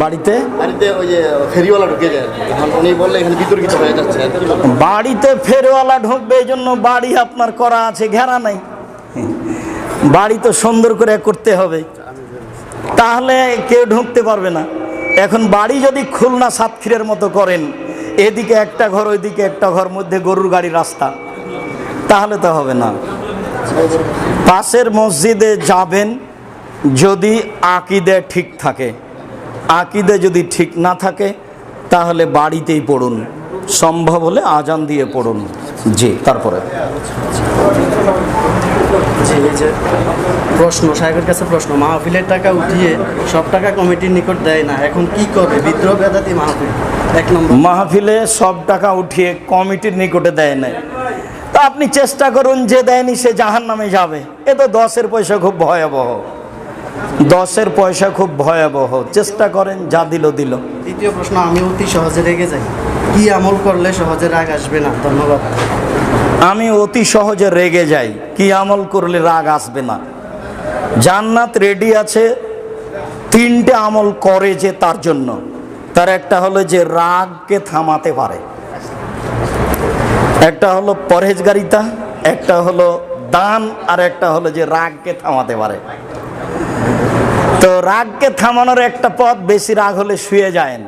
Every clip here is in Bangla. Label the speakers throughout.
Speaker 1: বাড়িতে
Speaker 2: বাড়িতে ওই যে ফেরিওয়ালা ঢুকে যায়, এখন উনি বললে এখানে বিতর্কিত হয়ে যাচ্ছে আর কি বলবো?
Speaker 1: বাড়িতে ফেরিওয়ালা ঢুকবে, এই জন্য বাড়ি আপনার করা আছে, ঘেরা নাই। বাড়ি তো সুন্দর করে করতে হবে, তাহলে কেউ ঢুকতে পারবে না। এখন বাড়ি যদি খুলনা সাতক্ষীরের মতো করেন, এদিকে একটা ঘর ওইদিকে একটা ঘর, মধ্যে গরুর গাড়ি রাস্তা, তাহলে তো হবে না। পাশের মসজিদে যাবেন যদি আকীদা ঠিক থাকে, আকীদা যদি ঠিক না থাকে তাহলে বাড়িতেই পড়ুন, সম্ভব হলে আজান দিয়ে পড়ুন। জি, তারপরে
Speaker 3: জি, এই যে প্রশ্ন, সাহেবের কাছে প্রশ্ন, মাহফিলের টাকা উঠিয়ে সব টাকা কমিটির নিকট দেয় না, এখন কি করবে? বিদ্রোহ বেদাতি মাহফিল 1 নম্বর।
Speaker 1: মাহফিলে সব টাকা উঠিয়ে কমিটির নিকটে দেয় না, তা আপনি চেষ্টা করুন, যে দেয়নি সে জাহান্নামে যাবে। এ তো 10-এর পয়সা খুব ভয়াবহ, 10-এর পয়সা খুব ভয়াবহ। চেষ্টা করেন, যা দিল দিল।
Speaker 3: দ্বিতীয় প্রশ্ন, আমি অতি সহজে রেগে যাই, কি আমল করলে সহজে রাগ আসবে না? ধন্যবাদ।
Speaker 1: আমি অতি সহজে রেগে যাই, কি আমল করলে রাগ আসবে না? জান্নাত রেডি আছে, 3টে আমল করে যে তার জন্য। তার একটা হলো যে রাগকে থামাতে পারে, একটা হলো পরহেজগারিতা, একটা হলো দান, আর একটা হলো যে রাগকে থামাতে পারে। তো রাগকে থামানোর একটা পথ, বেশি রাগ হলে শুয়ে যায়েন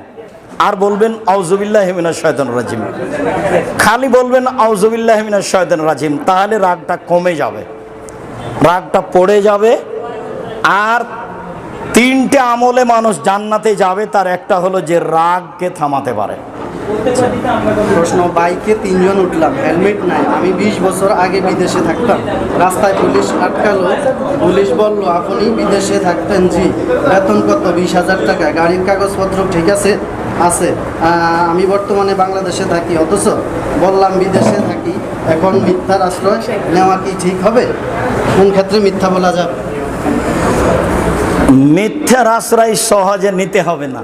Speaker 1: আর বলবেন আউযুবিল্লাহি মিনাশ শাইতানির রাজিম, খালি বলবেন আউযুবিল্লাহি মিনাশ শাইতানির রাজিম, তাহলে রাগটা কমে যাবে, রাগটা পড়ে যাবে। আর 3টে আমলে মানুষ জান্নাতে যাবে, তার একটা হলো যে রাগকে থামাতে পারে।
Speaker 3: প্রশ্ন, বাইকে 3 জন উঠলাম, হেলমেট নাই, আমি 20 বছর আগে বিদেশে থাকতাম, রাস্তায় পুলিশ আটকালো, পুলিশ বলল আপনি বিদেশে থাকতেন? জি। বেতন কত? 20,000 টাকা। গাড়ির কাগজপত্র ঠিক আছে? আছে। আমি বর্তমানে বাংলাদেশে থাকি, অথচ বললাম বিদেশে থাকি, এখন মিথ্যার আশ্রয় নেওয়া কি ঠিক হবে? কোন ক্ষেত্রে মিথ্যা বলা যাবে?
Speaker 1: মিথ্যার আশ্রয় সহজে নিতে হবে না।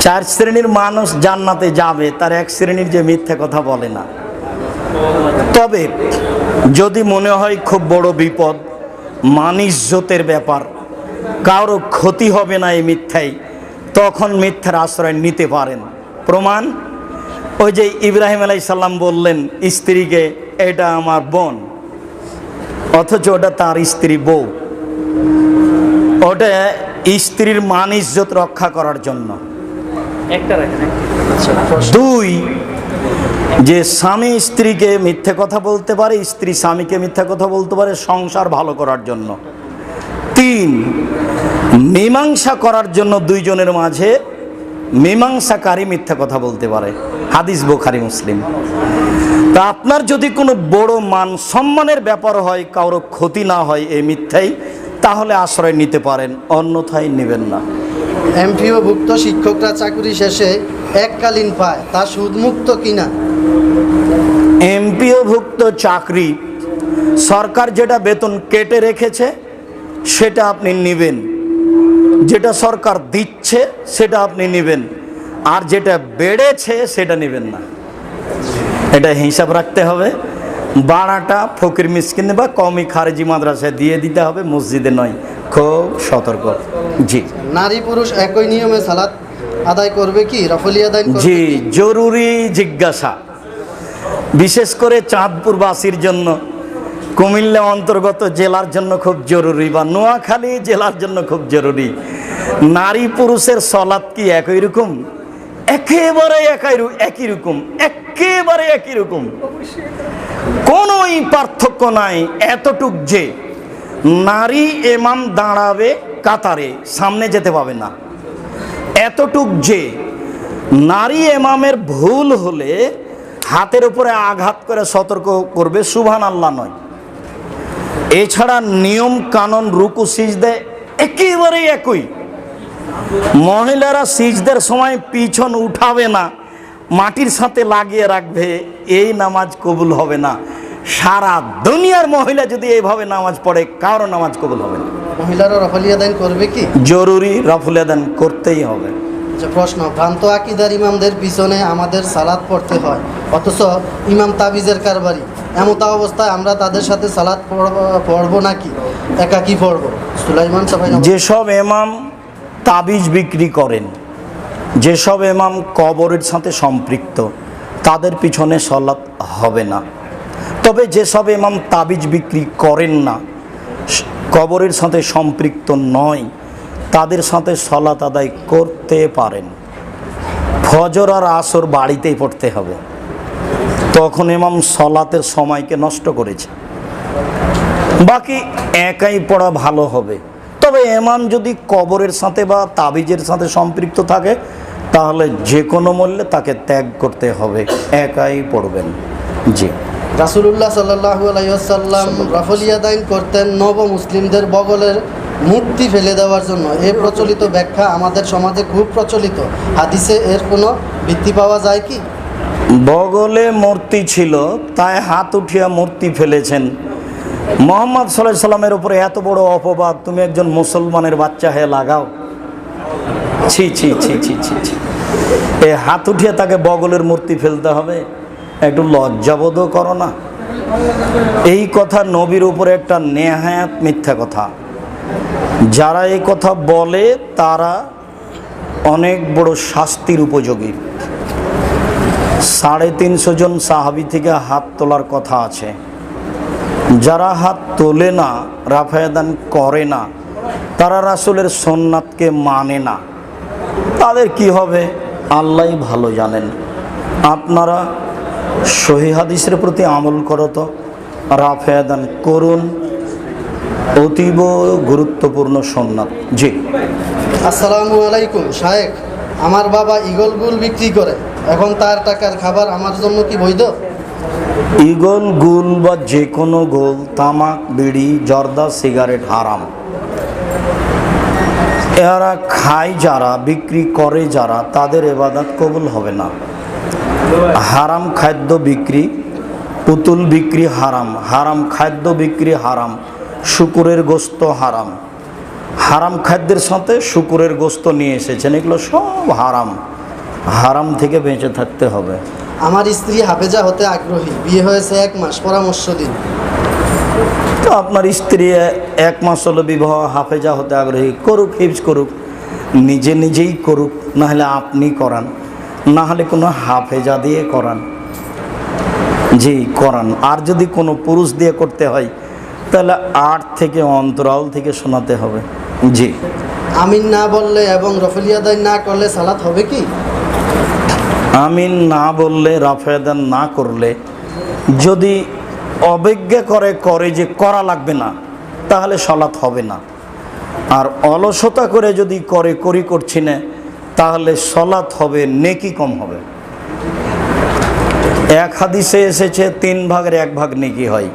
Speaker 1: 4 শ্রেণীর মানুষ জান্নাতে যাবে, তার 1 শ্রেণীর যে মিথ্যা কথা বলে না। তবে যদি মনে হয় খুব বড় বিপদ, মান-ইজ্জতের ব্যাপার, কারো ক্ষতি হবে না এই মিথ্যাই, তখন মিথ্যার আশ্রয় নিতে পারেন। প্রমাণ, ওই যে ইব্রাহিম আলাইহিস সালাম বললেন স্ত্রীকে, এটা আমার বোন, অথচ ওটা তার স্ত্রী বউ। ওটা স্ত্রীর মান-ইজ্জত রক্ষা করার জন্য।
Speaker 3: একটা রাখেন।
Speaker 1: 2, যে স্বামী স্ত্রীকে মিথ্যে কথা বলতে পারে, স্ত্রী স্বামীকে মিথ্যা কথা বলতে পারে সংসার ভালো করার জন্য। 3, মীমাংসা করার জন্য 2 জনের মাঝে মীমাংসাকারী মিথ্যা কথা বলতে পারে। হাদিস বুখারী মুসলিম। তা আপনার যদি কোনো বড় মান সম্মানের ব্যাপার হয়, কারো ক্ষতি না হয় এই মিথ্যাই, তাহলে আশ্রয় নিতে পারেন, অন্যথায় নেবেন না।
Speaker 3: এমপিওভুক্ত শিক্ষকরা চাকরি শেষে এককালীন পায়, তা সুদমুক্ত কিনা?
Speaker 1: এমপিওভুক্ত চাকরি সরকার যেটা বেতন কেটে রেখেছে সেটা আপনি নেবেন, যেটা সরকার দিচ্ছে সেটা আপনি নেবেন, আর যেটা বেড়েছে সেটা নেবেন না। এটা হিসাব রাখতে হবে। বাড়াটা ফকির মিসকিন বা কওমি খারেজি মাদ্রাসায় দিয়ে দিতে হবে, মসজিদে নয়। খুব সতর্ক। জি।
Speaker 3: নারী পুরুষ একই নিয়মে সালাত আদায় করবে কি? রফলি আদায় করবে
Speaker 1: জি,
Speaker 3: কি?
Speaker 1: জরুরি জিজ্ঞাসা, বিশেষ করে চাঁদপুরবাসীর জন্য, কুমিল্লা অন্তর্গত জেলার জন্য খুব জরুরি, বা নোয়াখালী জেলার জন্য খুব জরুরি। নারী পুরুষের সলাৎ কি একই রকম? একেবারে একই রকম, একেবারে একই রকম, কোনোই পার্থক্য নাই। এতটুক যে নারী ইমাম দাঁড়াবে কাতারে, সামনে যেতে পাবে না। এতটুক যে নারী ইমামের ভুল হলে হাতের উপরে আঘাত করে সতর্ক করবে, সুবহানাল্লাহ নয়। এছাড়া নিয়ম কানুন, রুকু সিজদা একেবারে একই। মহিলারা সিজদার সময় পিছন উঠাবে না, মাটির সাথে লাগিয়ে রাখবে, এই নামাজ কবুল হবে না। সারা দুনিয়ার মহিলা যদি এইভাবে নামাজ পড়ে, কারো নামাজ কবুল হবে না।
Speaker 3: মহিলারা রফলি আদায় করবে কি?
Speaker 1: জরুরি, রফল আদান করতেই হবে।
Speaker 3: প্রশ্ন, ভ্রান্ত আকীদার ইমামদের পিছনে আমাদের সালাত পড়তে হয়, অথচ ইমাম তাবিজের কারবারি, এমত অবস্থায় আমরা তাদের সাথে সালাত পড়বো নাকি একাকি পড়বো? সুলাইমান সাহেব।
Speaker 1: যেসব ইমাম তাবিজ বিক্রি করেন, যেসব ইমাম কবরের সাথে সম্পৃক্ত তাদের পিছনে সলাত হবে না। তবে যেসব ইমাম তাবিজ বিক্রি করেন না, কবরের সাথে সম্পৃক্ত নয়, তাদের সাথে সলাত আদায় করতে পারেন। ফজর আর আসর বাড়িতেই পড়তে হবে, তখন ইমাম সলাতের সময়কে নষ্ট করেছে। বাকি একাই পড়া ভালো হবে। তবে ইমাম যদি কবরের সাথে বা তাবিজের সাথে সম্পৃক্ত থাকে, তাহলে যে কোনো মূল্যে তাকে ত্যাগ করতে হবে, একাই পড়বেন। জি।
Speaker 3: রাসূলুল্লাহ সাল্লাল্লাহু আলাইহি ওয়াসাল্লাম রাফল ইয়াদাইন করতেন নব মুসলিমদের বগলের মূর্তি ফেলে দেওয়ার জন্য। এই প্রচলিত ব্যাখ্যা আমাদের সমাজে খুব প্রচলিত। হাদিসে এর কোনো ভিত্তি পাওয়া যায় কি?
Speaker 1: বগলে মূর্তি ছিল তাই হাত উঠিয়া মূর্তি ফেলেছেন। মুহাম্মদ সাল্লাল্লাহু আলাইহি সাল্লামের উপরে এত বড় অপবাদ তুমি একজন মুসলমানের বাচ্চা হয়ে লাগাও? ছি ছি ছি ছি ছি ছি। এই হাত উঠিয়ে তাকে বগলের মূর্তি ফেলতে হবে? একটু লজ্জাবোধও করো না? এই কথা নবীর উপরে একটা নেহায়াত মিথ্যা কথা। যারা এই কথা বলে তারা অনেক বড় শাস্তির উপযোগী। 350 জন সাহাবী থেকে হাত তোলার কথা আছে। যারা হাত তোলে না, রাফায়াদান করে না, তারা রাসূলের সুন্নাতকে মানে না। তাদের কি হবে আল্লাহই ভালো জানেন। আপনারা সহিহ হাদিসের প্রতি আমল করো তো, রাফায়াদান করুন, অতীব গুরুত্বপূর্ণ সুন্নাত। জি।
Speaker 3: আসসালামু আলাইকুম শায়েখ, আমার বাবা ঈগল গুল বিক্রি করে, এখন তার টাকার খাবার আমার জন্য কি বৈধ?
Speaker 1: ঈগল গুল বা যে কোনো গোল, তামাক, বিড়ি, জর্দা, সিগারেট হারাম। এরা খায় যারা, বিক্রি করে যারা, তাদের ইবাদত কবুল হবে না। হারাম খাদ্য বিক্রি, পুতুল বিক্রি হারাম, হারাম খাদ্য বিক্রি হারাম, শুকুরের গোস্ত হারাম। হারাম খাদ্যের সাথে শুকুরের গোস্ত নিয়ে এসেছেন, এগুলো সব হারাম। হারাম থেকে বেঁচে থাকতে হবে।
Speaker 3: আমার স্ত্রী হাফেজা হতে আগ্রহী, বিয়ে হয়েছে 1 মাস, পরামর্শ দিন।
Speaker 1: তো আপনার স্ত্রী 1 মাস হলো বিবাহ, হাফেজা হতে আগ্রহী, করুক, হিফজ করুক, নিজে নিজেই করুক, না হলে আপনি করান, না হলে কোনো হাফেজা দিয়ে করান। জি, করান। আর যদি কোনো পুরুষ দিয়ে করতে হয় তাহলে 8 থেকে অন্তরাল থেকে শোনাতে হবে। জি।
Speaker 3: আমিন না বললে এবং রফল ইয়াদাইন না করলে সালাত হবে কি?
Speaker 1: আমিন না বললে, রাফায়াদান না করলে, যদি অবজ্ঞা করে যে করা লাগবে না, তাহলে সালাত হবে না। আর অলসতা করে যদি করছি না, তাহলে সালাত হবে, নেকি কম হবে। এক হাদিসে এসেছে 3 ভাগের 1 ভাগ নেকি হয়,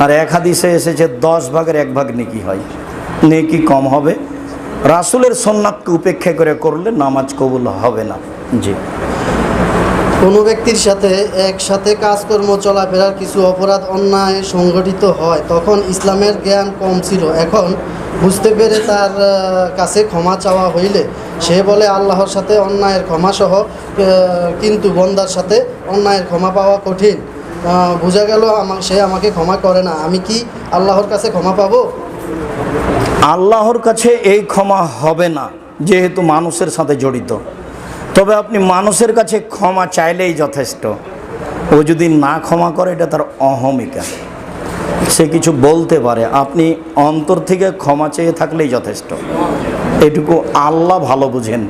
Speaker 1: আর এক হাদিসে এসেছে 10 ভাগের 1 ভাগ নেকি হয়, নেকি কম হবে। রাসূলের সুন্নাতকে উপেক্ষা করে করলে নামাজ কবুল হবে না। জি।
Speaker 3: কোনো ব্যক্তির সাথে একসাথে কাজকর্ম চলাফেরার কিছু অপরাধ অন্যায় সংগঠিত হয়, তখন ইসলামের জ্ঞান কম ছিল, এখন বুঝতে পেরে তার কাছে ক্ষমা চাওয়া হইলে সে বলে আল্লাহর সাথে অন্যায়ের ক্ষমা সহ, কিন্তু বন্দার সাথে অন্যায়ের ক্ষমা পাওয়া কঠিন। বোঝা গেল সে আমাকে ক্ষমা করে না, আমি কি আল্লাহর কাছে ক্ষমা পাবো?
Speaker 1: আল্লাহর কাছে এই ক্ষমা হবে না, যেহেতু মানুষের সাথে জড়িত। তবে আপনি মানুষের কাছে ক্ষমা চাইলেই যথেষ্ট। ও যদি না ক্ষমা করে, এটা তার অহমিকা, সে কিছু বলতে পারে, আপনি অন্তর থেকে ক্ষমা চেয়ে থাকলেই যথেষ্ট। এটুকু আল্লাহ ভালো বুঝেন,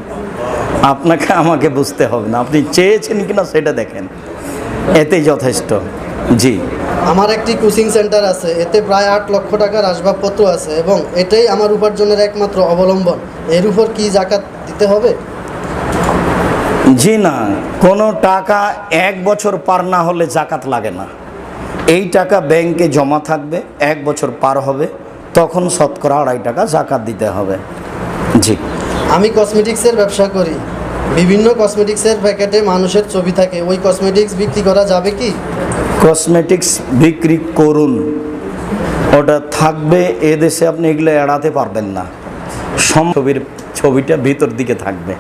Speaker 1: আপনাকে আমাকে বুঝতে হবে না। আপনি চেয়েছেন কিনা সেটা দেখেন, এতেই যথেষ্ট। জি।
Speaker 3: আমার একটি কোচিং সেন্টার আছে, এতে প্রায় 8 লক্ষ টাকার আসবাবপত্র আছে এবং এটাই আমার উপার্জনের একমাত্র অবলম্বন। এর উপর কি যাকাত দিতে হবে?
Speaker 1: জি না, কোনো টাকা 1 বছর পার না হলে যাকাত লাগে না। এই টাকা ব্যাংকে জমা থাকবে, 1 বছর পার হবে, তখন শতকরা 2.5 টাকা যাকাত দিতে হবে। জি।
Speaker 3: আমি কসমেটিক্সের ব্যবসা করি, বিভিন্ন কসমেটিক্সের প্যাকেটে মানুষের ছবি থাকে, ওই কসমেটিক্স বিক্রি করা যাবে কি?
Speaker 1: কসমেটিক্স বিক্রি করুন, ওটা থাকবে। এদেশে আপনি এগুলো এড়াতে পারবেন না। ছবিটা ভিতর দিকে থাকবে,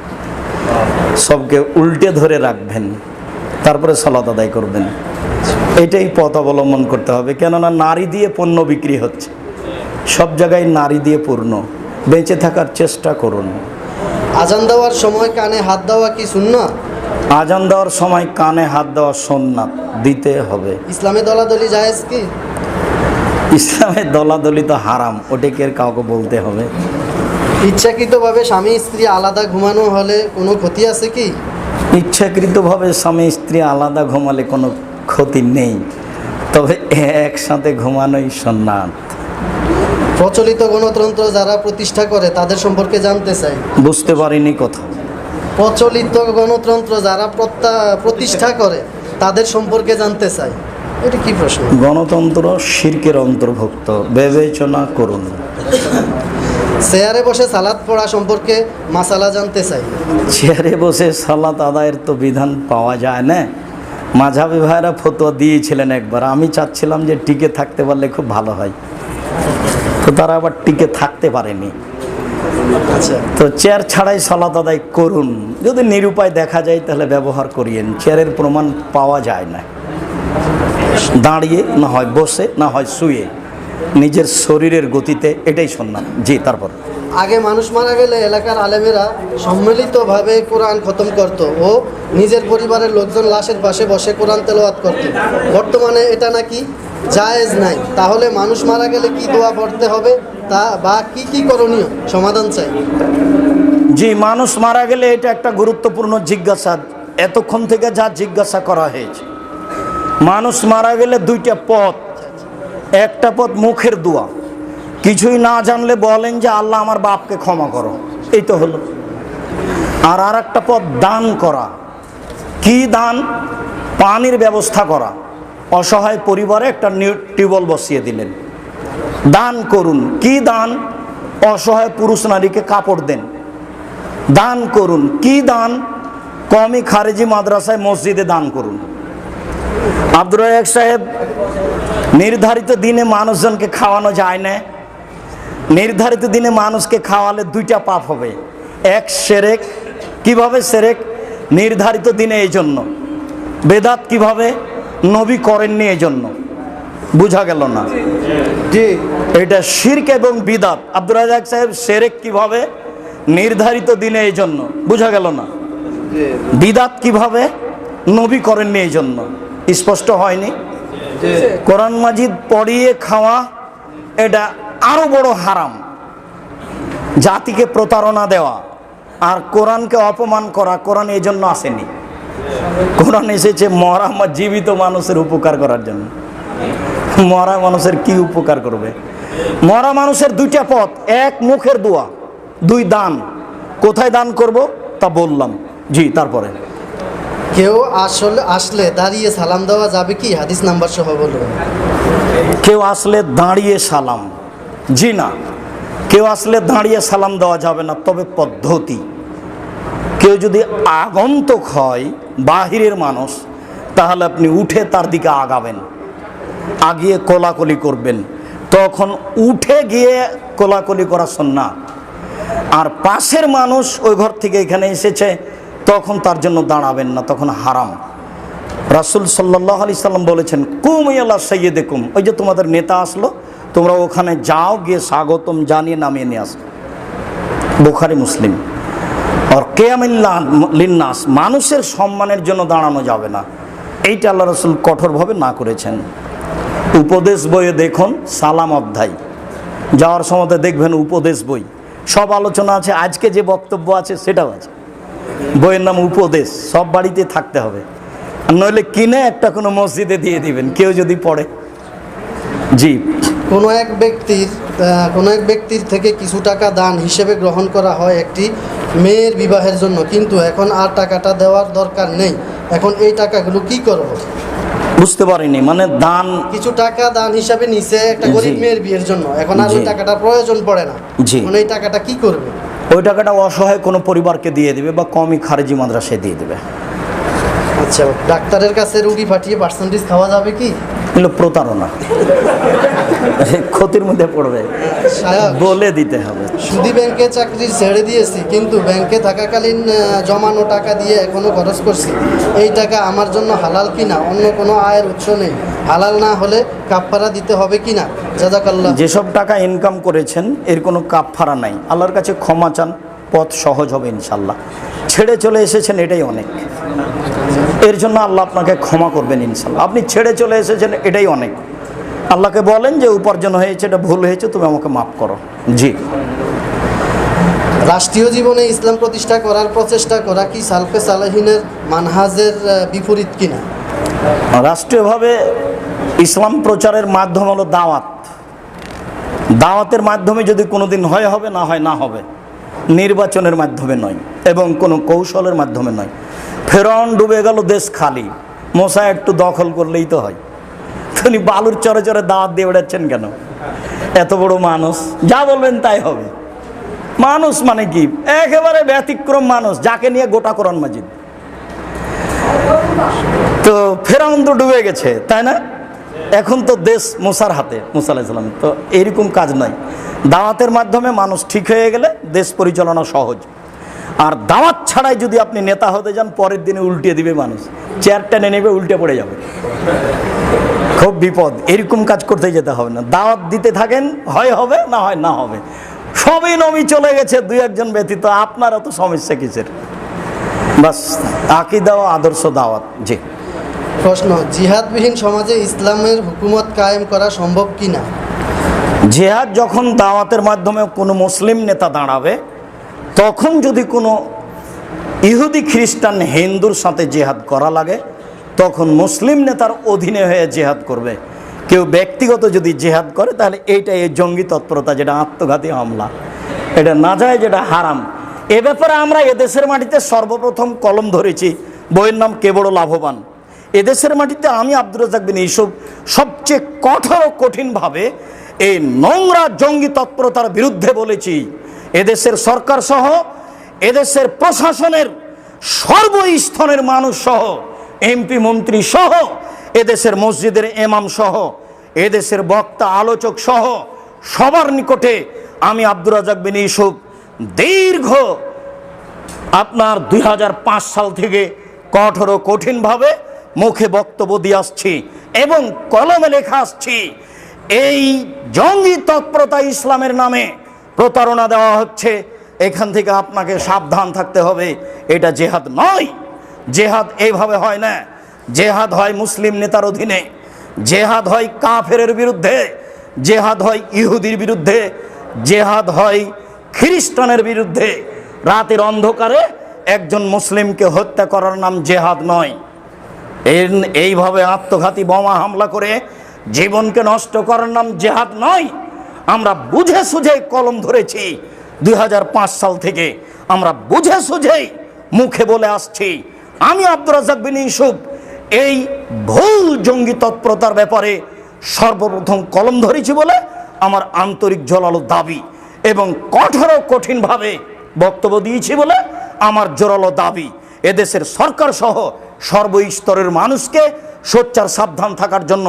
Speaker 1: সবকে উল্টে ধরে রাখবেন, তারপরে সালাত আদায় করবেন। এটাই পথ অবলম্বন করতে হবে। কেননা নারী দিয়ে পণ্য বিক্রি হচ্ছে, সব জায়গায় নারী দিয়ে পূর্ণ। বেঁচে থাকার চেষ্টা করুন।
Speaker 3: আজান দেওয়ার সময় কানে হাত দেওয়া কি সুন্নাত?
Speaker 1: আজান দেওয়ার সময় কানে হাত দেওয়া সুন্নাত, দিতে হবে।
Speaker 3: ইসলামে দলাদলি জায়েজ কি?
Speaker 1: ইসলামের দলাদলি তো হারাম, ওটাকে আর কাউকে বলতে হবে?
Speaker 3: ইচ্ছাকৃতভাবে স্বামী স্ত্রী আলাদা ঘুমানো হলে কোনো ক্ষতি আছে কি?
Speaker 1: ইচ্ছাকৃতভাবে স্বামী স্ত্রী আলাদা ঘুমালে কোনো ক্ষতি নেই, তবে একসাথে ঘুমানোই সুন্নাত।
Speaker 3: প্রচলিত গণতন্ত্র যারা প্রতিষ্ঠা করে তাদের সম্পর্কে জানতে চাই।
Speaker 1: বুঝতে পারিনি কথা।
Speaker 3: প্রচলিত গণতন্ত্র যারা প্রতিষ্ঠা করে তাদের সম্পর্কে জানতে চাই। এটা কি প্রশ্ন?
Speaker 1: গণতন্ত্র শিরকের অন্তর্ভুক্ত, বিবেচনা করুন।
Speaker 3: চেয়ারে বসে সালাত পড়া সম্পর্কে মাসালা জানতে চাই।
Speaker 1: চেয়ারে বসে সালাত আদায়ের তো বিধান পাওয়া যায় না। মাঝহাবি ভাইরা ফতোয়া দিয়েছিলেন একবার, আমি চাচ্ছিলাম যে টিকে থাকতে পারলে খুব ভালো হয়, তো তারা আবার টিকে থাকতে পারেনি।
Speaker 3: আচ্ছা,
Speaker 1: তো চেয়ার ছাড়াই সালাত আদায় করুন, যদি নিরুপায় দেখা যায় তাহলে ব্যবহার করিয়েন। চেয়ারের প্রমাণ পাওয়া যায় না। দাঁড়িয়ে না হয় বসে না হয় শুয়ে নিজের শরীরের গতিতে, এটাই সুন্নাত। জি, তারপর
Speaker 3: আগে মানুষ মারা গেলে এলাকার আলেমেরা সম্মিলিতভাবে কোরআন খতম করত ও নিজের পরিবারের লোকজন লাশের পাশে বসে কোরআন তেলাওয়াত করত। বর্তমানে এটা নাকি জায়েজ নাই। তাহলে মানুষ মারা গেলে কি দোয়া পড়তে হবে তা বা কি কি করণীয়? সমাধান চাই।
Speaker 1: জি, মানুষ মারা গেলে এটা একটা গুরুত্বপূর্ণ জিজ্ঞাসা। এতক্ষণ থেকে যা জিজ্ঞাসা করা হয়েছে, মানুষ মারা গেলে দুইটা পথ। একটা পথ মুখের দোয়া, কিছুই না জানলে বলেন যে আল্লাহ আমার বাপকে ক্ষমা করো, এই তো হলো। আর একটা পথ দান করা। কি দান? পানির ব্যবস্থা করা। অসহায় পরিবারে একটা টিউবওয়েল বসিয়ে দিলেন, দান করুন। কি দান? অসহায় পুরুষ নারীকে কাপড় দেন, দান করুন। কি দান? কওমি খারেজি মাদ্রাসায় মসজিদে দান করুন। আব্দুর রাজ্জাক সাহেব, নির্ধারিত দিনে মানুষজনকে খাওয়ানো যায় না। নির্ধারিত দিনে মানুষকে খাওয়ালে দুইটা পাপ হবে। এক, শিরক। কিভাবে শিরক? নির্ধারিত দিনে, এই জন্য। বেদাত কিভাবে? নবী করেননি, এই জন্য। বুঝা গেল না?
Speaker 3: জি,
Speaker 1: এটা শিরক এবং বিদাত। আব্দুর রাজ্জাক সাহেব, শিরক কিভাবে? নির্ধারিত দিনে, এই জন্য। বুঝা গেল না? বিদাত কিভাবে? নবী করেননি, এই জন্য। স্পষ্ট হয়নি? কোরআন মাজিদ পড়িয়ে খাওয়া এটা আরো বড় হারাম। জাতিকে প্রতারণা দেওয়া আর কোরআনকে অপমান করা, কোরআন এই জন্য আসেনি। কোরআন এসেছে মরা জীবিত মানুষের উপকার করার জন্য। মরা মানুষের কি উপকার করবে? মরা মানুষের দুইটা পথ, এক মুখের দোয়া, দুই দান। কোথায় দান করব তা বললাম। জি, তারপরে
Speaker 3: কেউ আসলে দাঁড়িয়ে সালাম দেওয়া যাবে কি? হাদিস নাম্বার সহ বলুন।
Speaker 1: কেউ আসলে দাঁড়িয়ে সালাম? জি না, কেউ আসলে দাঁড়িয়ে সালাম দেওয়া যাবে না, তবে পদ্ধতি। কেউ যদি আগন্তুক হয়, বাহিরের মানুষ, তাহলে আপনি উঠে তার দিকে আগাবেন, আগিয়ে কোলাকুলি করবেন। তখন উঠে গিয়ে কোলাকুলি করা সুন্নাত। আর পাশের মানুষ ওই ঘর থেকে এখানে এসেছে, তখন তার জন্য দাঁড়াবেন না, তখন হারাম। রাসূল সাল্লাল্লাহু আলাইহি সাল্লাম বলেছেন, কুম ইলা সাইয়্যিদিকুম। ওই যে তোমাদের নেতা আসলো, তোমরা ওখানে যাও, গিয়ে স্বাগতম জানিয়ে নামিয়ে নিয়ে আসো। বুখারী, মুসলিম। আর কিয়ামুল লিন্নাস, মানুষের সম্মানের জন্য দাঁড়ানো যাবে না। এইটা আল্লাহ রাসূল কঠোরভাবে না করেছেন। উপদেশ বইয়ে দেখুন, সালাম অধ্যায়, যাওয়ার সময় দেখবেন উপদেশ বই, সব আলোচনা আছে। আজকে যে বক্তব্য আছে সেটাও আছে। বইয়ের নাম উপদেশ। সব বাড়িতে থাকতে হবে, নইলে কিনে একটা কোনো মসজিদে দিয়ে দিবেন, কেউ যদি পড়ে। জি,
Speaker 3: কোনো এক ব্যক্তির থেকে কিছু টাকা দান হিসেবে গ্রহণ করা হয় একটি মেয়ের বিবাহের জন্য, কিন্তু এখন আর টাকাটা দেওয়ার দরকার নেই। এখন এই টাকাগুলো কি করব?
Speaker 1: বুঝতে পারিনি। মানে দান,
Speaker 3: কিছু টাকা দান হিসাবে নিছে একটা গরিব মেয়ের বিয়ের জন্য, এখন আর ওই টাকাটা প্রয়োজন পড়ে না।
Speaker 1: জি,
Speaker 3: এখন এই টাকাটা কি করবে?
Speaker 1: ওই টাকাটা অসহায় কোনো পরিবারকে দিয়ে দিবে বা কওমি খারেজি মাদ্রাসায় দিয়ে দিবে।
Speaker 3: আচ্ছা, ডাক্তারের কাছে রুগী পাঠিয়ে পার্সেন্টেজ খাওয়া যাবে কি?
Speaker 1: এগুলো প্রতারণা, ক্ষতির মধ্যে পড়বে, বলে দিতে হবে।
Speaker 3: সুদী ব্যাংকে চাকরি ছেড়ে দিয়েছি, কিন্তু ব্যাংকে থাকাকালীন জমানো টাকা দিয়ে এখনো খরচ করছি। এই টাকা আমার জন্য হালাল কিনা? অন্য কোনো আয়ের উৎস নেই, হালাল না হলে কাফফারা দিতে হবে কিনা? জাযাকাল্লাহ।
Speaker 1: যেসব টাকা ইনকাম করেছেন এর কোনো কাফফারা নাই, আল্লাহর কাছে ক্ষমা চান, পথ সহজ হবে ইনশাল্লাহ। ছেড়ে চলে এসেছেন এটাই অনেক, এর জন্য আল্লাহ আপনাকে ক্ষমা করবেন ইনশাল্লাহ। আপনি ছেড়ে চলে এসেছেন এটাই অনেক। আল্লাহকে বলেন যে উপার্জন হয়েছে, এটা ভুল হয়েছে, তুমি আমাকে মাফ করো। জি।
Speaker 3: রাষ্ট্রীয় জীবনে ইসলাম প্রতিষ্ঠা করার প্রচেষ্টা করা কি সালফে সালেহিনের মানহাজের বিপরীত কিনা?
Speaker 1: রাষ্ট্রীয়ভাবে ইসলাম প্রচারের মাধ্যম হলো দাওয়াত। দাওয়াতের মাধ্যমে যদি কোনোদিন হয় হবে, না হয় না হবে, নির্বাচনের মাধ্যমে নয় এবং কোনো কৌশলের মাধ্যমে নয়। ফেরাউন ডুবে গেল, দেশ খালি, মোসা একটু দখল করলেই তো হয়। তিনি বালুর চরে চরে দাওয়াত দিয়ে বেড়াচ্ছেন কেন? এত বড় মানুষ, যা বলবেন তাই হবে। মানুষ মানে কি, একেবারে ব্যতিক্রম মানুষ, যাকে নিয়ে গোটা কোরআন মাজিদ। তো ফেরাউন তো ডুবে গেছে, তাই না? এখন তো দেশ মুসার হাতে, মুসা আলাইহিস সালাম। তো এরকম কাজ নয়। দাওয়াতের মাধ্যমে মানুষ ঠিক হয়ে গেলে দেশ পরিচালনা সহজ। আর দাওয়াত ছাড়াই যদি আপনি নেতা হতে যান, পরের দিনে উল্টিয়ে দিবে মানুষ, চেয়ার টেনে নেবে, উল্টে পড়ে যাবে, খুব বিপদ। এরকম কাজ করতে যেতে হবে না, দাওয়াত দিতে থাকেন, হয় হবে, না হয় না হবে। সবই নবী চলে গেছে, দুই একজন ব্যতীত, আপনার তো সমস্যা কিসের? বাস আকীদা ও আদর্শ দাওয়াত। জি।
Speaker 3: প্রশ্ন, জিহাদবিহীন সমাজে ইসলামের হুকুমত কায়েম করা সম্ভব কিনা?
Speaker 1: জেহাদ যখন দাওয়াতের মাধ্যমে কোনো মুসলিম নেতা দাঁড়াবে, তখন যদি কোনো ইহুদি খ্রিস্টান হিন্দুর সাথে জেহাদ করা লাগে, তখন মুসলিম নেতার অধীনে হয়ে জেহাদ করবে। কেউ ব্যক্তিগত যদি জেহাদ করে, তাহলে এইটাই এই জঙ্গি তৎপরতা, যেটা আত্মঘাতী হামলা, এটা না যায়, যেটা হারাম। এ ব্যাপারে আমরা এদেশের মাটিতে সর্বপ্রথম কলম ধরেছি, বইয়ের নাম কে বড় লাভবান। এদেশের মাটিতে আমি আব্দুর রাজ্জাক বিন ইউসুফ সবচেয়ে কঠোর ও কঠিনভাবে এই নোংরা জঙ্গি তৎপরতার বিরুদ্ধে বলেছি। এদেশের সরকার সহ, এদেশের প্রশাসনের সর্বস্তরের মানুষ সহ, এমপি মন্ত্রী সহ, এদেশের মসজিদের ইমাম সহ, এদেশের বক্তা আলোচক সহ সবার নিকটে আমি আব্দুর রাজ্জাক বিন ইউসুফ দীর্ঘ আপনার 2005 সাল থেকে কঠোর ও কঠিনভাবে মুখে বক্তব্য দিয়ে আসছি এবং কলমে লেখা আসছি, এই জঙ্গি তৎপরতা ইসলামের নামে প্রতারণা দেওয়া হচ্ছে, এখান থেকে আপনাকে সাবধান থাকতে হবে। এটা জেহাদ নয়, জেহাদ এইভাবে হয় না। জেহাদ হয় মুসলিম নেতার অধীনে, জেহাদ হয় কাফেরের বিরুদ্ধে, জেহাদ হয় ইহুদির বিরুদ্ধে, জেহাদ হয় খ্রিস্টানের বিরুদ্ধে। রাতের অন্ধকারে একজন মুসলিমকে হত্যা করার নাম জেহাদ নয়। এইভাবে আত্মঘাতী বোমা হামলা করে জীবনকে নষ্ট করার নাম জেহাদ নয়। আমরা বুঝে সুঝে কলম ধরেছি 2005 সাল থেকে, আমরা বুঝে সুঝেই মুখে বলে আসছি। আমি আব্দুর রাজ্জাক বিন ইউসুফ এই ভুল জঙ্গি তৎপরতার ব্যাপারে সর্বপ্রথম কলম ধরেছি বলে আমার আন্তরিক জোরালো দাবি, এবং কঠোর ও কঠিনভাবে বক্তব্য দিয়েছি বলে আমার জোরালো দাবি। এদেশের সরকার সহ সর্বস্তরের মানুষকে সোচ্চার সাবধান থাকার জন্য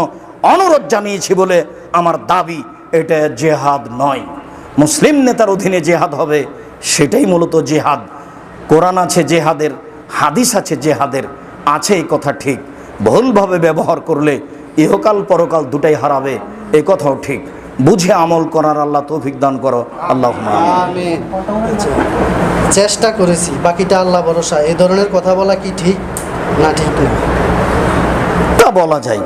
Speaker 1: অনুরোধ জানিয়েছি বলে আমার দাবি। এটা জেহাদ নয়, মুসলিম নেতার অধীনে জেহাদ হবে, সেটাই মূলত জেহাদ। কোরআন আছে জেহাদের, হাদিস আছে জেহাদের, আছে এই কথা ঠিক। ভুলভাবে ব্যবহার করলে ইহকাল পরকাল দুটাই হারাবে, এই কথাও ঠিক। বুঝে আমল করার আল্লাহ তৌফিক দান করো, আল্লাহুম্মা
Speaker 3: আমিন। চেষ্টা করেছি, বাকিটা আল্লাহ ভরসা। এই ধরনের কথা বলা কি ঠিক না ঠিক না?
Speaker 1: তা বলা যায়,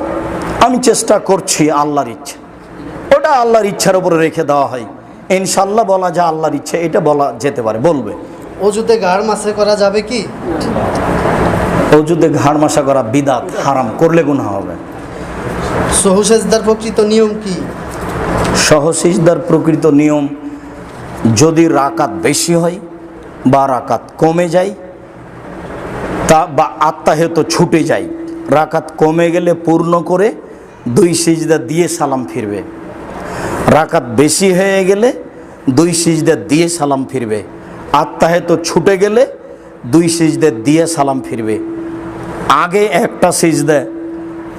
Speaker 1: আমি চেষ্টা করছি, আল্লাহর ইচ্ছা, ওটা আল্লাহর ইচ্ছার উপরে রেখে দেওয়া হয়। ইনশাল্লাহ বলা যায় আল্লাহর ইচ্ছা, এটা বলা যেতে পারে, বলবে।
Speaker 3: অজুতে গাড় মাসে করা যাবে কি?
Speaker 1: অজুতে ঘাড় মাসা করা বিদাত, হারাম, করলে গুনাহ হবে।
Speaker 3: সহুসেজদার প্রকৃত নিয়ম কি?
Speaker 1: সহসিজদার প্রকৃত নিয়ম, যদি রাকাত বেশি হয় বা রাকাত কমে যায়, তা বা আত্মাহেত ছুটে যায়, রাকাত কমে গেলে পূর্ণ করে 2 সিজদা দিয়ে সালাম ফিরবে। রাকাত বেশি হয়ে গেলে 2 সিজদা দিয়ে সালাম ফিরবে। আত্মাহেত ছুটে গেলে 2 সিজদা দিয়ে সালাম ফিরবে। আগে একটা সিজদা,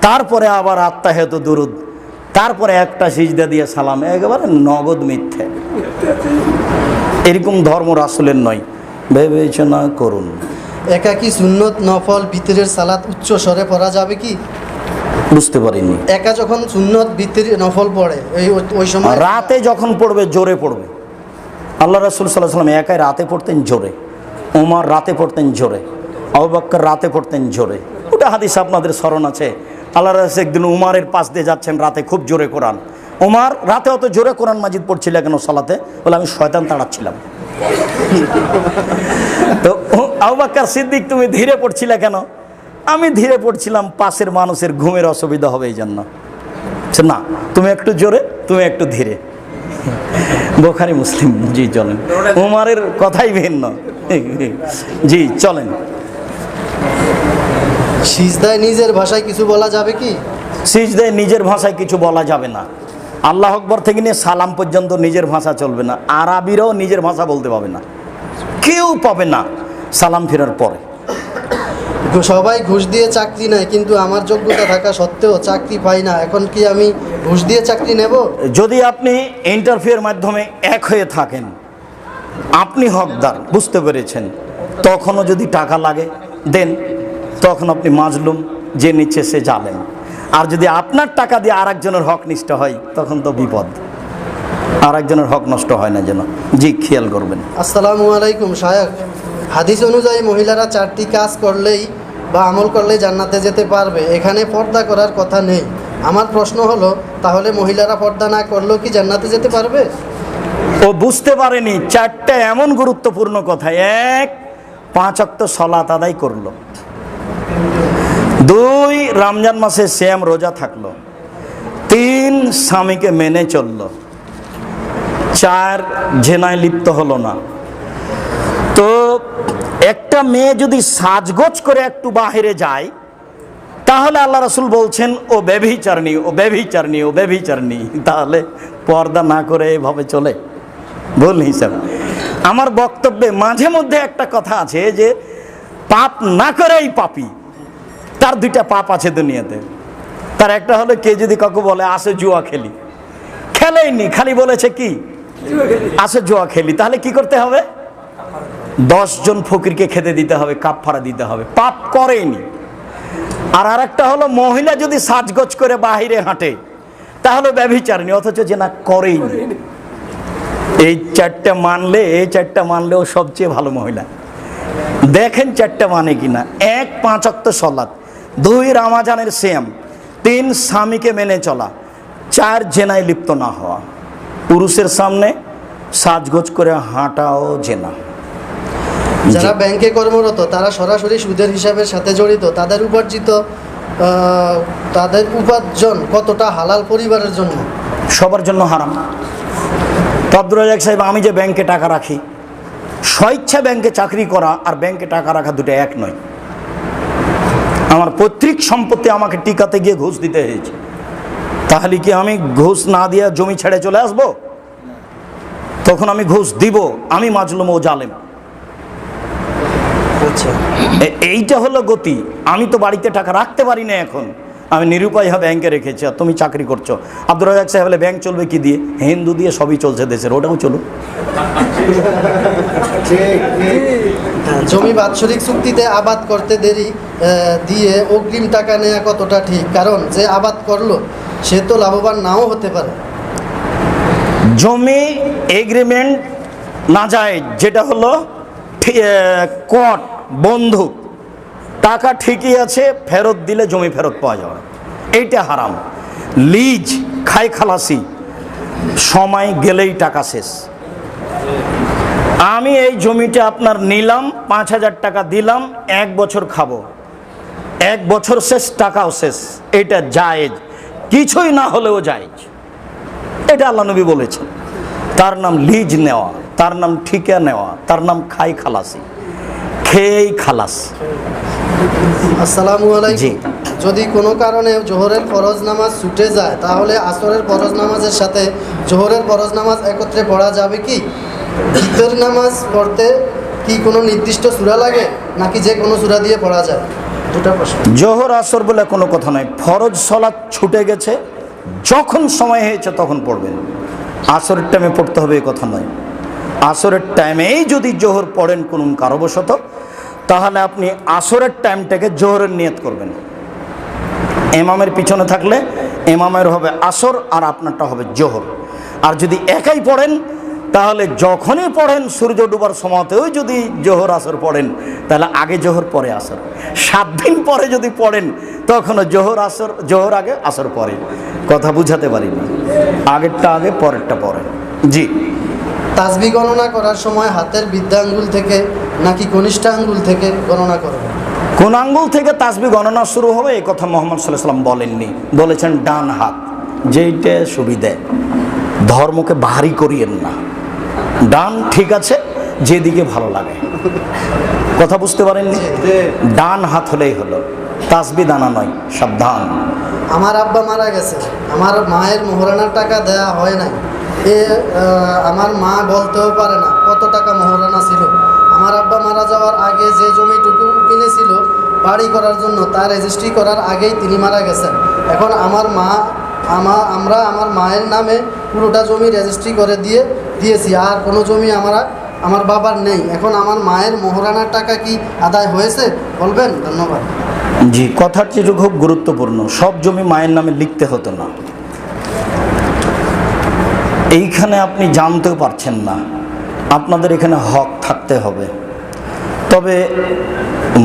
Speaker 1: তারপরে আবার আত্মাহেত দুরুদ, তারপরে একটা সিজদা দিয়ে সালাম, একেবারে নগদ মিথ্যে। এরকম ধর্ম রাসূলের নয়, বিবেচনা করুন।
Speaker 3: একাকী সুন্নত নফল ভিতরের সালাত উচ্চ স্বরে পড়া যাবে কি?
Speaker 1: বুঝতে পারিনি।
Speaker 3: একা যখন সুন্নত ভিতরে নফল পড়ে ওই সময়
Speaker 1: রাতে যখন পড়বে জোরে পড়বে, আল্লাহ রাসূল সাল্লাল্লাহু আলাইহি ওয়াসাল্লাম একাই রাতে পড়তেন জোরে, ওমর রাতে পড়তেন জোরে, আবু বকর রাতে পড়তেন জোরে। ওটা হাদিস আপনাদের স্মরণ আছে। আল্লাহ রাসূল একদিন উমারের পাশ দিয়ে যাচ্ছেন রাতে, খুব জোরে কোরআন। উমার রাতে অত জোরে কোরআন মাজিদ পড়ছিল কেন সালাতে? বলে আমি শয়তান তাড়াচ্ছিলাম। তো আবু বকর সিদ্দিক তুমি ধীরে পড়ছিলে কেন? আমি ধীরে পড়ছিলাম, পাশের মানুষের ঘুমের অসুবিধা হবে এই জন্য। না, তুমি একটু জোরে, তুমি একটু ধীরে। বুখারী মুসলিম। জি চলেন, উমারের কথাই ভিন্ন। জি চলেন।
Speaker 3: সিজদায় নিজের ভাষায় কিছু বলা যাবে কি?
Speaker 1: সিজদায় নিজের ভাষায় কিছু বলা যাবে না। আল্লাহ আকবর থেকে নিয়ে সালাম পর্যন্ত নিজের ভাষা চলবে না। আরবিরাও নিজের ভাষা বলতে পাবে না, কেউ পাবে না সালাম ফেরার পরে।
Speaker 3: সবাই ঘুষ দিয়ে চাকরি নেয়, কিন্তু আমার যোগ্যতা থাকা সত্ত্বেও চাকরি পাই না, এখন কি আমি ঘুষ দিয়ে চাকরি নেব?
Speaker 1: যদি আপনি ইন্টারভিউয়ের মাধ্যমে এক হয়ে থাকেন, আপনি হকদার বুঝতে পেরেছেন, তখনও যদি টাকা লাগে দেন, তখন আপনি মাজলুম, যে নিচ্ছে সে জালেম। আর যদি আপনার টাকা দিয়ে আরেকজনের হক নষ্ট হয়, তখন তো বিপদ। আরেকজনের হক নষ্ট হয় না যেন। জি খেয়াল করবেন।
Speaker 3: আসসালামু আলাইকুম শায়খ, হাদিস অনুযায়ী মহিলারা 4টি কাজ করলেই বা আমল করলেই জান্নাতে যেতে পারবে, এখানে পর্দা করার কথা নেই। আমার প্রশ্ন হলো, তাহলে মহিলারা পর্দা না করলেও কি জান্নাতে যেতে পারবে?
Speaker 1: ও বুঝতে পারেনি 4টা এমন গুরুত্বপূর্ণ কথা। 1, 5 ওয়াক্ত সালাত আদায় করলো। 2, রমজান মাসে সিয়াম রোজা থাকলো। 3, স্বামীকে মেনে চললো। 4, জেনায় লিপ্ত হলো না। তো একটা মেয়ে যদি সাজগোজ করে একটু বাহিরে যায়, তাহলে আল্লাহ রাসূল বলছেন ও ব্যভিচারিণী, ও ব্যভিচারিণী, ও ব্যভিচারিণী। তাহলে পর্দা না করে এভাবে চলে? ভুল হিসাব। আমার বক্তব্যে মাঝে মধ্যে একটা কথা আছে যে পাপ না করেই পাপী। তার 2টা পাপ আছে দুনিয়াতে। তার একটা হলো, কে যদি কাউকে বলে আসে জুয়া খেলি, খেলেইনি, খালি বলেছে কি আসে জুয়া খেলি, তাহলে কি করতে হবে? 10 জন ফকিরকে খেতে দিতে হবে, কাফারা দিতে হবে, পাপ করেইনি। আর আরেকটা হলো, মহিলা যদি সাজগোজ করে বাহিরে হাঁটে, তাহলে ব্যভিচারিণী, অথচ যে না করেইনি। এই 4টা মানলে, এই 4টা মানলে ও সবচেয়ে ভালো মহিলা। দেখেন 4টা মানে কিনা। 1, 5 ওয়াক্ত সালাত। 2, রমজানের সিয়াম। 3, স্বামীকে মেনে চলা। 4, জেনায় লিপ্ত না হওয়া। পুরুষের সামনে সাজগোজ করে হাঁটাও জেনা।
Speaker 3: যারা ব্যাংকে কর্মরত, তারা সরাসরি সুদের হিসাবের সাথে জড়িত, তাদের উপার্জন কতটা হালাল পরিবারের জন্য?
Speaker 1: সবার জন্য হারাম। তো আব্দুর রাজ্জাক সাহেব, আমি যে ব্যাংকে টাকা রাখি, স্বেচ্ছা ব্যাংকে চাকরি করা আর ব্যাংকে টাকা রাখা দুটো এক নয়। আমার পৈতৃক সম্পত্তি আমাকে টিকাতে গিয়ে ঘুষ দিতে হয়েছে, তাহলে কি আমি ঘুষ না দিয়ে জমি ছেড়ে চলে আসব? তখন আমি ঘুষ দিব, আমি মাজলুম ও জালেম। এইটা হলো গতি। আমি তো বাড়িতে টাকা রাখতে পারি না, এখন আমি নিরুপায় ব্যাংকে রেখেছি, আর তুমি চাকরি করছো। আব্দুর রাজ্জাক সাহেব বলে ব্যাংক চলবে কি দিয়ে? হিন্দু দিয়ে সবই চলছে দেশের, ওটাও চলুক।
Speaker 3: জমি বাৎসরিক চুক্তিতে আবাদ করতে দেরি দিয়ে অগ্রিম টাকা নেওয়া কতটা ঠিক? কারণ যে আবাদ করলো সে তো লাভবান নাও হতে পারে।
Speaker 1: জমি এগ্রিমেন্ট না যায়, যেটা হলো কোর্ট, বন্দুক, টাকা ঠিকই আছে, ফেরত দিলে জমি ফেরত পাওয়া যাবে, এইটা হারাম। লিজ, খাই খালাসি, সময় গেলেই টাকা শেষ। আমি এই জমিটা আপনার নিলাম, 5,000 টাকা দিলাম, 1 বছর খাবো, 1 বছর শেষ, টাকাও শেষ, এটা জায়েজ, কিছুই না হলেও জায়েজ। এটা আল্লাহ নবী বলেছেন। তার নাম লিজ নেওয়া, তার নাম ঠিকা নেওয়া, তার নাম খাই খালাসি, খেয়েই খালাস।
Speaker 3: আসসালামু আলাইকুম। যদি কোনো কারণে জোহরের ফরজ নামাজ ছুটে যায়, তাহলে আসরের ফরজ নামাজের সাথে জোহরের ফরজ নামাজ একত্রে পড়া যাবে কি? ভিতর নামাজ পড়তে কি কোনো নির্দিষ্ট সূরা লাগে, নাকি যে কোনো সূরা দিয়ে পড়া যায়? 2টা প্রশ্ন।
Speaker 1: জোহর আসর বলে কোনো কথা নয়। ফরজ সালাত ছুটে গেছে, যখন সময় হয়েছে তখন পড়বেন। আসরের টাইমে পড়তে হবে এই কথা নয়। আসরের টাইমেই যদি জোহর পড়েন কোন কারণবশত, তাহলে আপনি আসরের টাইমটাকে জোহরের নিয়ত করবেন। ইমামের পিছনে থাকলে ইমামের হবে আসর আর আপনারটা হবে জোহর। আর যদি একাই পড়েন, তাহলে যখনই পড়েন সূর্য ডুবার সময়তেও যদি জোহর আসর পড়েন তাহলে আগে জোহর পরে আসর, 7 দিন পরে যদি পড়েন তখনও জোহর আগে আসর পরে। কথা বুঝাতে পারিনি, আগেরটা আগে পরেরটা পরে। জি,
Speaker 3: তাসবিহ গণনা করার সময় হাতের বৃদ্ধা আঙ্গুল থেকে নাকি কনিষ্ঠ আঙ্গুল থেকে গণনা করবেন?
Speaker 1: কোন আঙ্গুল থেকে তাসবিহ গণনা শুরু হবে এই কথা মুহাম্মদ সাল্লাল্লাহু আলাইহি ওয়াসাল্লাম বলেননি, বলেছেন ডান হাত, যেইটা সুবিধে। ধর্মকে ভারী করিয়েন না, ডান ঠিক আছে যেদিকে ভালো লাগে। কথা বুঝতে পারেননি? ডান হাত হলেই হলো, তাসবিহ দানা নয়, সাবধান।
Speaker 3: আমার আব্বা মারা গেছে, আমার মায়ের মোহরানার টাকা দেয়া হয় নাই, আমার মা বলতেও পারে না কত টাকা মোহরানা ছিল। আমার আব্বা মারা যাওয়ার আগে যে জমিটুকু কিনেছিল বাড়ি করার জন্য তার রেজিস্ট্রি করার আগেই তিনি মারা গেছেন। এখন আমরা আমার মায়ের নামে পুরোটা জমি রেজিস্ট্রি করে দিয়েছি, আর কোনো জমি আমার বাবার নেই। এখন আমার মায়ের মোহরানার টাকা কি আদায় হয়েছে বলবেন? ধন্যবাদ।
Speaker 1: জি, কথাটি খুব গুরুত্বপূর্ণ। সব জমি মায়ের নামে লিখতে হতো না, এইখানে আপনি জানতেও পারছেন না, আপনাদের এখানে হক থাকতে হবে। তবে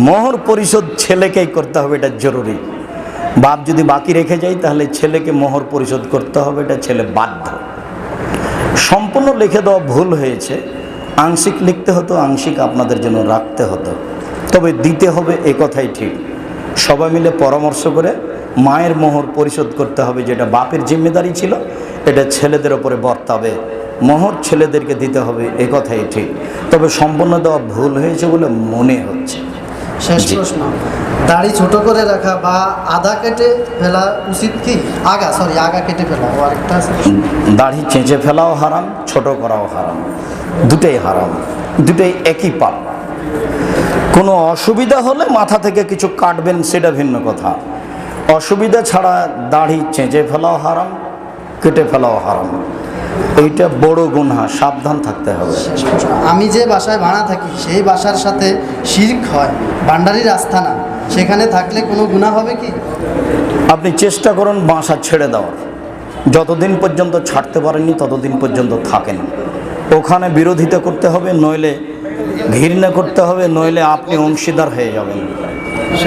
Speaker 1: মোহর পরিশোধ ছেলেকেই করতে হবে, এটা জরুরি। বাপ যদি বাকি রেখে যায় তাহলে ছেলেকে মোহর পরিশোধ করতে হবে, এটা ছেলে বাধ্য। সম্পূর্ণ লিখে দেওয়া ভুল হয়েছে, আংশিক লিখতে হতো, আংশিক আপনাদের জন্য রাখতে হতো। তবে দিতে হবে এ কথাই ঠিক। সবাই মিলে পরামর্শ করে মায়ের মোহর পরিশোধ করতে হবে, যেটা বাপের জিম্মেদারি ছিল এটা ছেলেদের ওপরে বর্তাবে, মোহর ছেলেদেরকে দিতে হবে, এ কথাই ঠিক। তবে সম্পূর্ণ দেওয়া ভুল হয়েছে বলে মনে হচ্ছে।
Speaker 3: শেষ প্রশ্ন, দাড়ি ছোট করে রাখা বা আধা কেটে ফেলা উচিত কি? আগা কেটে ফেলা। ও আরেকটা আছে,
Speaker 1: দাড়ি চেঁচে ফেলাও হারাম, ছোট করাও হারাম, দুটোই হারাম, দুটোই একই পাপ। কোনো অসুবিধা হলে মাথা থেকে কিছু কাটবেন, সেটা ভিন্ন কথা। অসুবিধা ছাড়া দাড়ি চেঁচে ফেলাও হারাম, কেটে ফেলাও হারাম, এইটা বড় গুনাহ, সাবধান থাকতে হবে।
Speaker 3: শেষ প্রশ্ন, আমি যে বাসায় ভাড়া থাকি সেই বাসার সাথে শিরক হয়, ভান্ডারির আস্থানা, সেখানে থাকলে কোনো গুনাহ হবে কি?
Speaker 1: আপনি চেষ্টা করুন বাসা ছেড়ে দেওয়ার, যতদিন পর্যন্ত ছাড়তে পারেননি ততদিন পর্যন্ত থাকেন। ওখানে বিরোধিতা করতে হবে, নইলে ঘৃণা করতে হবে, নইলে আপনি অংশীদার হয়ে যাবেন।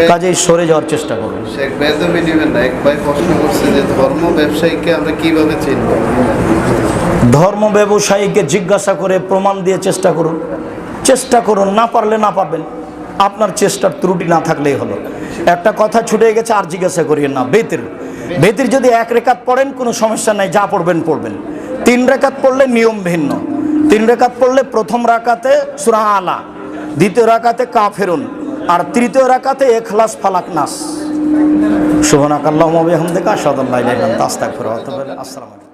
Speaker 1: কাজেই সরে যাওয়ার চেষ্টা করুন।
Speaker 4: শেখ বেদবি নেবেন না। এক ভাই প্রশ্ন করছে যে ধর্ম ব্যবসায়ীকে আমরা কিভাবে চিনব?
Speaker 1: ধর্ম ব্যবসায়ীকে জিজ্ঞাসা করে প্রমাণ দিয়ে চেষ্টা করুন, না পারলে না পারবেন, আপনার চেষ্টার ত্রুটি না থাকলেই হলো। একটা কথা ছুটে গেছে, আর জিজ্ঞাসা করিয়েন না। বেতির যদি 1 রেকাত পড়েন কোনো সমস্যা নাই, যা পড়বেন। 3 রেকাত পড়লে নিয়ম ভিন্ন। 3 রেকাত পড়লে প্রথম রাকাতে সূরা আলা, দ্বিতীয় রাকাতে কাফেরুন, আর তৃতীয় রাকাতে ইখলাস, ফালাক, নাস। সুবহানাকাল্লাহুম্মা ওয়া বিহামদিকা আশহাদু আল্লা ইলাহা ইল্লা আনতা আস্তাগফিরুকা ওয়া আতুবু ইলাইক। আসসালামু আলাইকুম।